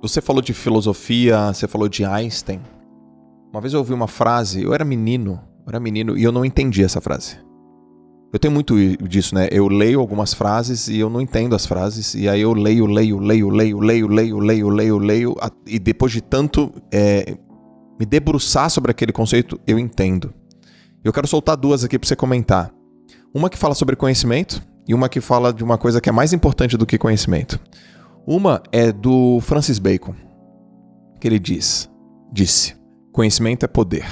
Você falou de filosofia, você falou de Einstein. Uma vez eu ouvi uma frase, eu era menino e eu não entendi essa frase. Eu tenho muito disso, né? Eu leio algumas frases e eu não entendo as frases, e aí eu leio, e depois de tanto me debruçar sobre aquele conceito, eu entendo. Eu quero soltar duas aqui pra você comentar. Uma que fala sobre conhecimento e uma que fala de uma coisa que é mais importante do que conhecimento. Uma é do Francis Bacon, que ele disse, conhecimento é poder.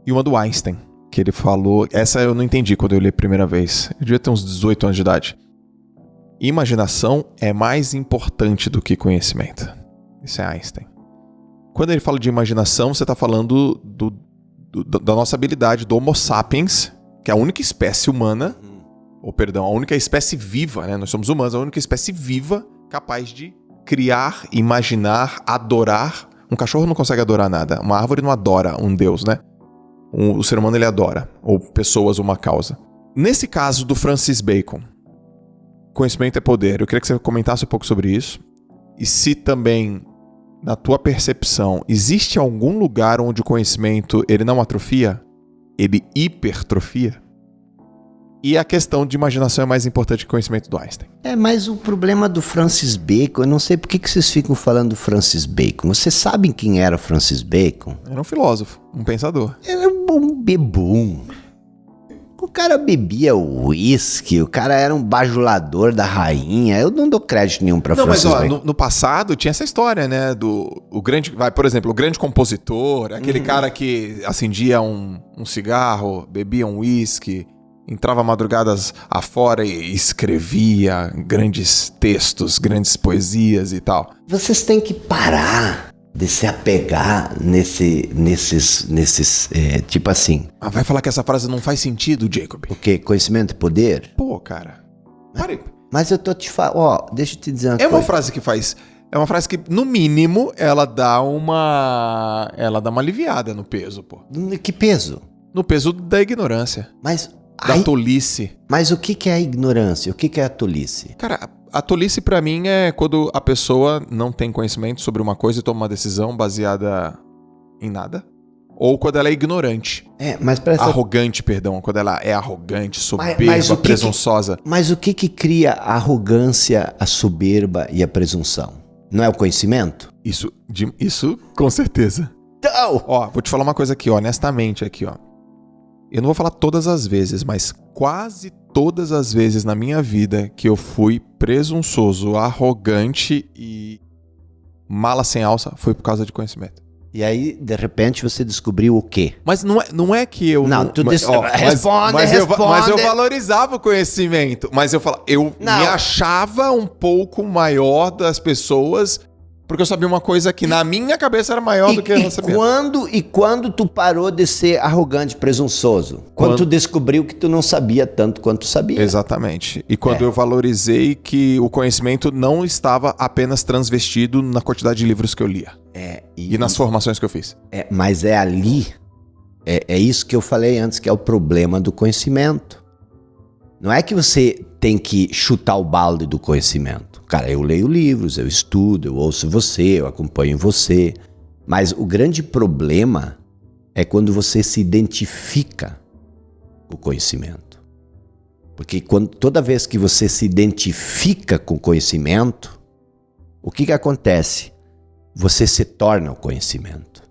E uma do Einstein, que ele falou, essa eu não entendi quando eu li a primeira vez, eu devia ter uns 18 anos de idade. Imaginação é mais importante do que conhecimento. Isso é Einstein. Quando ele fala de imaginação, você está falando da nossa habilidade do Homo sapiens, que é a única espécie humana, a única espécie viva, né? Nós somos humanos, a única espécie viva capaz de criar, imaginar, adorar. Um cachorro não consegue adorar nada, uma árvore não adora um deus, né? O ser humano ele adora, ou pessoas, uma causa. Nesse caso do Francis Bacon, conhecimento é poder, eu queria que você comentasse um pouco sobre isso. E se também, na tua percepção, existe algum lugar onde o conhecimento ele não atrofia? Ele hipertrofia? E a questão de imaginação é mais importante que o conhecimento do Einstein. Mas o problema do Francis Bacon, eu não sei por que vocês ficam falando do Francis Bacon. Vocês sabem quem era o Francis Bacon? Era um filósofo, um pensador. Era um bebum. O cara bebia uísque, o cara era um bajulador da rainha. Eu não dou crédito nenhum pra Francis Bacon. Mas no passado tinha essa história, né? Por exemplo, o grande compositor, aquele cara que acendia um cigarro, bebia um uísque, entrava madrugadas afora e escrevia grandes textos, grandes poesias e tal. Vocês têm que parar de se apegar nesses tipo assim. Vai falar que essa frase não faz sentido, Jacob? O quê? Conhecimento e poder? Pô, cara. Pare. Mas eu tô te falando, deixa eu te dizer uma coisa. É uma frase que, no mínimo, ela dá uma aliviada no peso, pô. Que peso? No peso da ignorância. Da tolice. Mas o que é a ignorância? O que é a tolice? Cara, a tolice pra mim é quando a pessoa não tem conhecimento sobre uma coisa e toma uma decisão baseada em nada. Ou quando ela é ignorante. Arrogante, perdão. Quando ela é arrogante, soberba, presunçosa. Mas o que cria a arrogância, a soberba e a presunção? Não é o conhecimento? Isso com certeza. Então! Vou te falar uma coisa aqui, honestamente aqui, ó. Eu não vou falar todas as vezes, mas quase todas as vezes na minha vida que eu fui presunçoso, arrogante e mala sem alça, foi por causa de conhecimento. E aí, de repente, você descobriu o quê? Mas não é que eu... Responde. Mas eu valorizava o conhecimento. Mas eu me achava um pouco maior das pessoas... Porque eu sabia uma coisa que na minha cabeça era maior do que ela sabia. Quando tu parou de ser arrogante, presunçoso? Quando tu descobriu que tu não sabia tanto quanto tu sabia. Exatamente. E quando eu valorizei que o conhecimento não estava apenas transvestido na quantidade de livros que eu lia. E nas formações que eu fiz. Mas é ali, é isso que eu falei antes, que é o problema do conhecimento. Não é que você tem que chutar o balde do conhecimento. Cara, eu leio livros, eu estudo, eu ouço você, eu acompanho você. Mas o grande problema é quando você se identifica com o conhecimento. Porque toda vez que você se identifica com o conhecimento, o que acontece? Você se torna o conhecimento.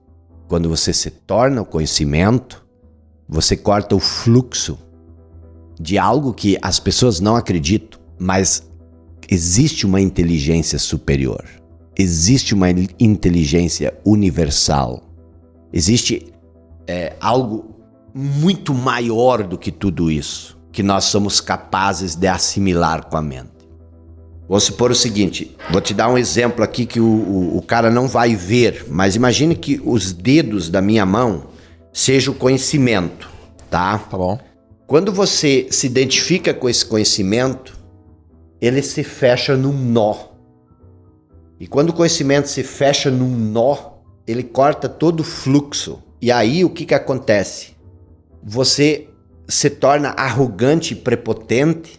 Quando você se torna o conhecimento, você corta o fluxo de algo que as pessoas não acreditam, mas existe uma inteligência superior, existe uma inteligência universal, existe algo muito maior do que tudo isso, que nós somos capazes de assimilar com a mente. Vou supor o seguinte, vou te dar um exemplo aqui que o cara não vai ver, mas imagine que os dedos da minha mão sejam o conhecimento, tá? Tá bom. Quando você se identifica com esse conhecimento, ele se fecha num nó. E quando o conhecimento se fecha num nó, ele corta todo o fluxo. E aí o que acontece? Você se torna arrogante e prepotente,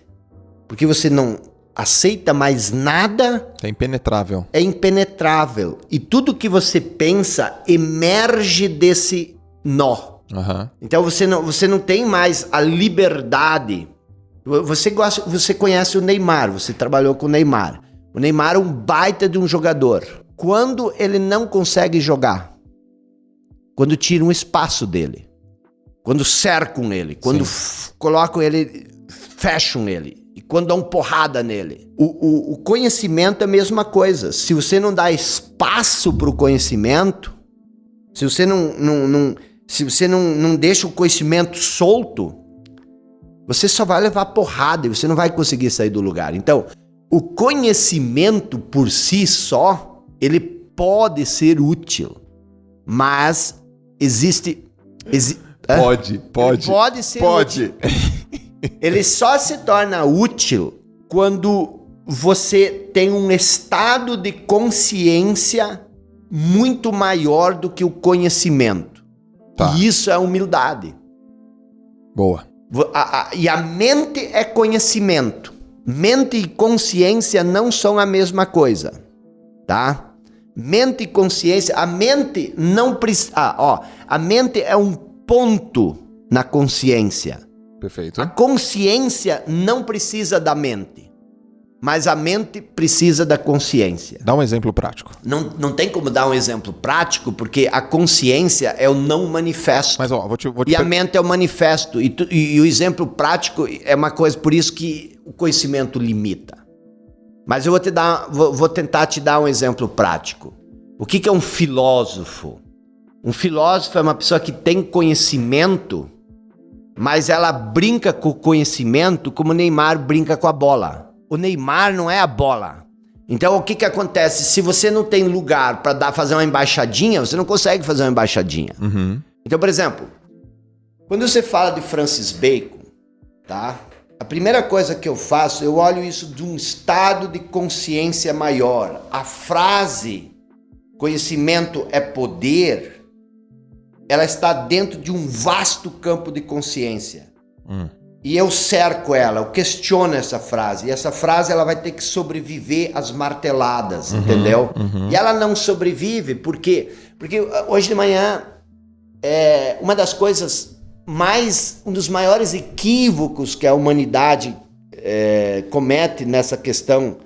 porque você não aceita mais nada. É impenetrável. É impenetrável. E tudo que você pensa emerge desse nó. Uhum. Então você não tem mais a liberdade. Você conhece o Neymar, você trabalhou com o Neymar. O Neymar é um baita de um jogador. Quando ele não consegue jogar, quando tiram um espaço dele, quando cercam ele, quando colocam ele, fecham ele, e quando dão porrada nele. O conhecimento é a mesma coisa. Se você não dá espaço para o conhecimento, se você não deixa o conhecimento solto, você só vai levar porrada e você não vai conseguir sair do lugar. Então, o conhecimento por si só, ele pode ser útil, mas Pode ser útil. Ele só se torna útil quando você tem um estado de consciência muito maior do que o conhecimento. Tá. E isso é humildade. Boa. E a mente é conhecimento. Mente e consciência não são a mesma coisa, tá? Mente e consciência, a mente não precisa... a mente é um ponto na consciência. Perfeito. A consciência não precisa da mente, mas a mente precisa da consciência. Dá um exemplo prático. Não tem como dar um exemplo prático, porque a consciência é o não manifesto. Mas, ó, a mente é o manifesto. E o exemplo prático é uma coisa, por isso que o conhecimento limita. Mas eu vou tentar te dar um exemplo prático. O que é um filósofo? Um filósofo é uma pessoa que tem conhecimento, mas ela brinca com o conhecimento como o Neymar brinca com a bola. O Neymar não é a bola. Então o que acontece? Se você não tem lugar para fazer uma embaixadinha, você não consegue fazer uma embaixadinha. Uhum. Então, por exemplo, quando você fala de Francis Bacon, tá? A primeira coisa que eu faço, eu olho isso de um estado de consciência maior. A frase conhecimento é poder, ela está dentro de um vasto campo de consciência. E eu cerco ela, eu questiono essa frase. E essa frase ela vai ter que sobreviver às marteladas, entendeu? E ela não sobrevive, por quê? Porque hoje de manhã, uma das coisas um dos maiores equívocos que a humanidade comete nessa questão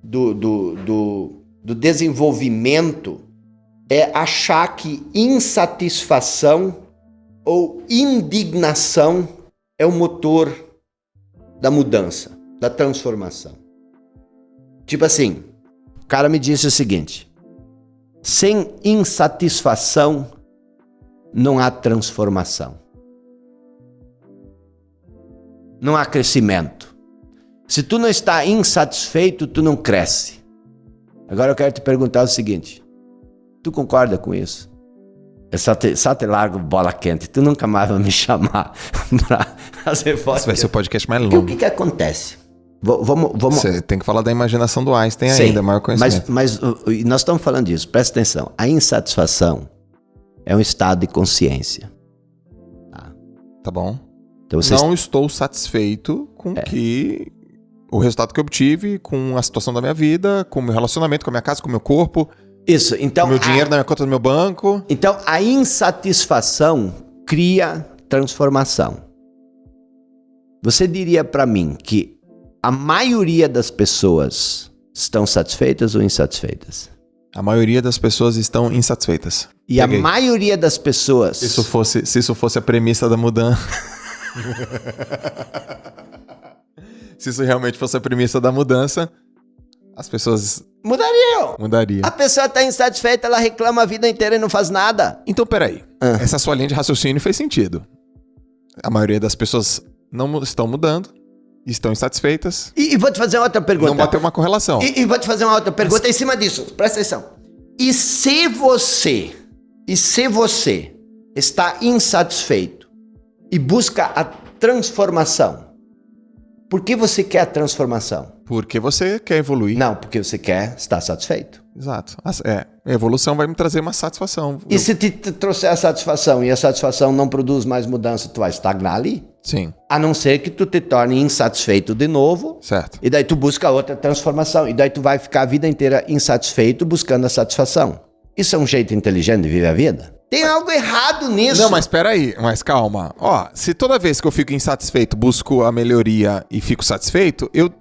do desenvolvimento é achar que insatisfação ou indignação é o motor da mudança, da transformação. Tipo assim, o cara me disse o seguinte: sem insatisfação não há transformação. Não há crescimento. Se tu não está insatisfeito, tu não cresce. Agora eu quero te perguntar o seguinte: tu concorda com isso? Eu só te largo bola quente. Tu nunca mais vai me chamar pra fazer podcast. Esse vai ser o podcast mais longo. O que acontece? Vamos... Você tem que falar da imaginação do Einstein ainda, maior conhecimento. Mas nós estamos falando disso, presta atenção. A insatisfação é um estado de consciência. Tá bom. Então, não estou satisfeito com o resultado que eu obtive, com a situação da minha vida, com o meu relacionamento, com a minha casa, com o meu corpo. Isso, então... Com o meu dinheiro na minha conta do meu banco. Então, a insatisfação cria transformação. Você diria para mim que a maioria das pessoas estão satisfeitas ou insatisfeitas? A maioria das pessoas estão insatisfeitas. E a maioria das pessoas... Se isso fosse a premissa da mudança... Se isso realmente fosse a premissa da mudança, as pessoas... Mudaria. A pessoa está insatisfeita, ela reclama a vida inteira e não faz nada. Então, peraí. Essa sua linha de raciocínio fez sentido. A maioria das pessoas não estão mudando, estão insatisfeitas. E vou te fazer outra pergunta. Não bateu uma correlação. E vou te fazer uma outra pergunta em cima disso. Presta atenção. E se você está insatisfeito e busca a transformação, por que você quer a transformação? Porque você quer evoluir. Não, porque você quer estar satisfeito. Exato. A evolução vai me trazer uma satisfação. E se te trouxer a satisfação e a satisfação não produz mais mudança, tu vai estagnar ali? Sim. A não ser que tu te torne insatisfeito de novo. Certo. E daí tu busca outra transformação. E daí tu vai ficar a vida inteira insatisfeito buscando a satisfação. Isso é um jeito inteligente de viver a vida? Tem algo errado nisso. Não, mas peraí, mas calma. Ó, se toda vez que eu fico insatisfeito busco a melhoria e fico satisfeito, eu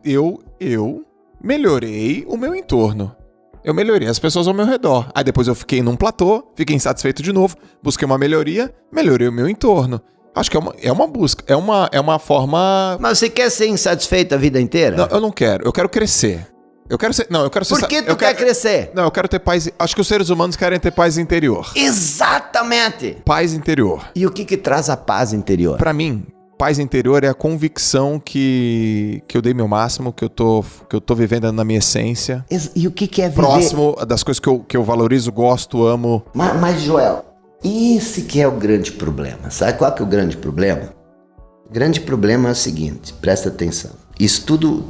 melhorei o meu entorno. Eu melhorei as pessoas ao meu redor. Aí depois eu fiquei num platô, fiquei insatisfeito de novo, busquei uma melhoria, melhorei o meu entorno. Acho que é uma busca, é uma forma... Mas você quer ser insatisfeito a vida inteira? Não, eu não quero, eu quero crescer. Eu quero ser... Não, eu quero ser... Por que tu quer crescer? Não, eu quero ter paz... Acho que os seres humanos querem ter paz interior. Exatamente! Paz interior. E o que traz a paz interior? Pra mim, paz interior é a convicção que eu dei meu máximo, que eu tô vivendo na minha essência. E o que é viver? Próximo das coisas que eu valorizo, gosto, amo. Mas Joel, esse que é o grande problema. Sabe qual que é o grande problema? O grande problema é o seguinte, presta atenção. Isso tudo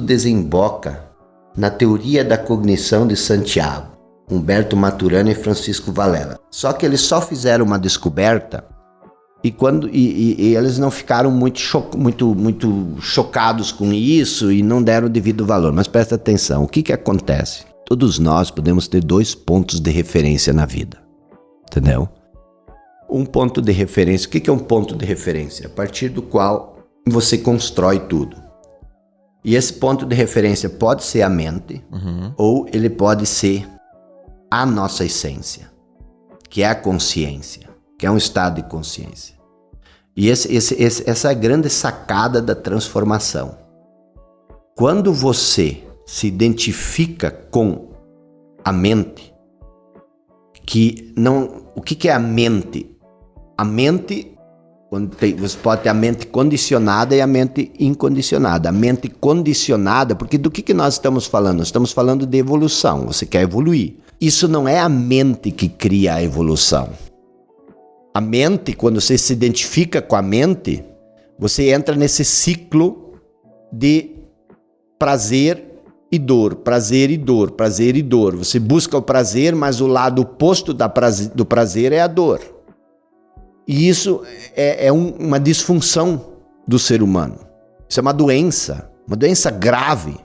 desemboca na teoria da cognição de Santiago, Humberto Maturana e Francisco Varela. Só que eles só fizeram uma descoberta e eles não ficaram muito chocados com isso e não deram o devido valor. Mas presta atenção, o que acontece? Todos nós podemos ter 2 pontos de referência na vida, entendeu? Um ponto de referência, o que é um ponto de referência? A partir do qual você constrói tudo. E esse ponto de referência pode ser a mente, ou ele pode ser a nossa essência, que é a consciência, que é um estado de consciência. E essa é a grande sacada da transformação. Quando você se identifica com a mente, o que é a mente? A mente... Você pode ter a mente condicionada e a mente incondicionada. A mente condicionada, porque do que nós estamos falando? Nós estamos falando de evolução, você quer evoluir. Isso não é a mente que cria a evolução. A mente, quando você se identifica com a mente, você entra nesse ciclo de prazer e dor, prazer e dor, prazer e dor. Você busca o prazer, mas o lado oposto do prazer é a dor. E isso é uma disfunção do ser humano. Isso é uma doença grave.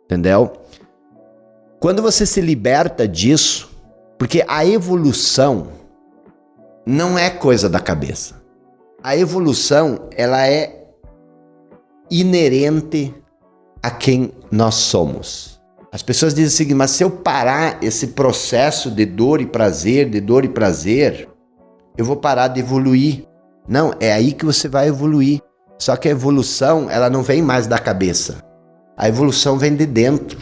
Entendeu? Quando você se liberta disso, porque a evolução não é coisa da cabeça. A evolução, ela é inerente a quem nós somos. As pessoas dizem o seguinte, mas se eu parar esse processo de dor e prazer, eu vou parar de evoluir. Não, é aí que você vai evoluir. Só que a evolução, ela não vem mais da cabeça. A evolução vem de dentro.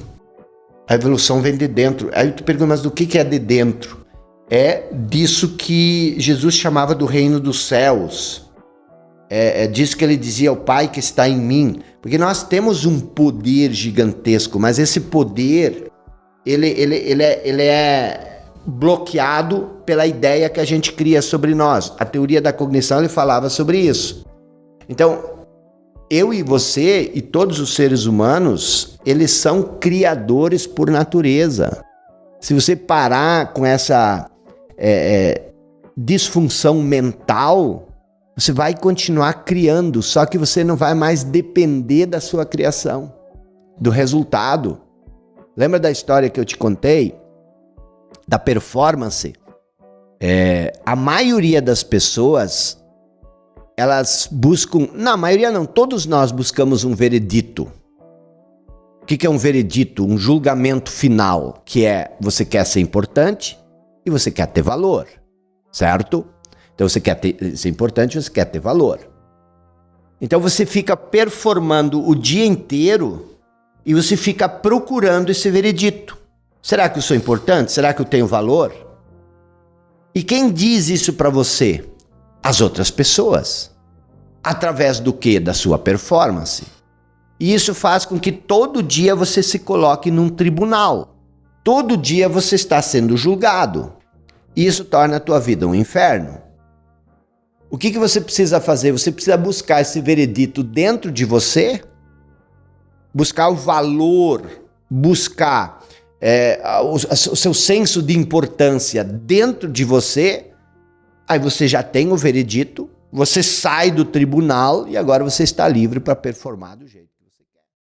Aí tu pergunta, mas do que é de dentro? É disso que Jesus chamava do reino dos céus. É disso que ele dizia ao Pai que está em mim. Porque nós temos um poder gigantesco, mas esse poder, ele é bloqueado pela ideia que a gente cria sobre nós. A teoria da cognição, ele falava sobre isso. Então, eu e você e todos os seres humanos, eles são criadores por natureza. Se você parar com essa disfunção mental, você vai continuar criando, só que você não vai mais depender da sua criação, do resultado. Lembra da história que eu te contei? Da performance? A maioria das pessoas, elas buscam... Não, a maioria não, todos nós buscamos um veredito. O que é um veredito? Um julgamento final, que é você quer ser importante e você quer ter valor, certo? Então você quer ser importante, você quer ter valor. Então você fica performando o dia inteiro e você fica procurando esse veredito. Será que eu sou importante? Será que eu tenho valor? E quem diz isso para você? As outras pessoas. Através do quê? Da sua performance. E isso faz com que todo dia você se coloque num tribunal. Todo dia você está sendo julgado. E isso torna a tua vida um inferno. O que você precisa fazer? Você precisa buscar esse veredito dentro de você, buscar o valor, buscar o seu senso de importância dentro de você. Aí você já tem o veredito Você sai do tribunal e agora você está livre para performar do jeito.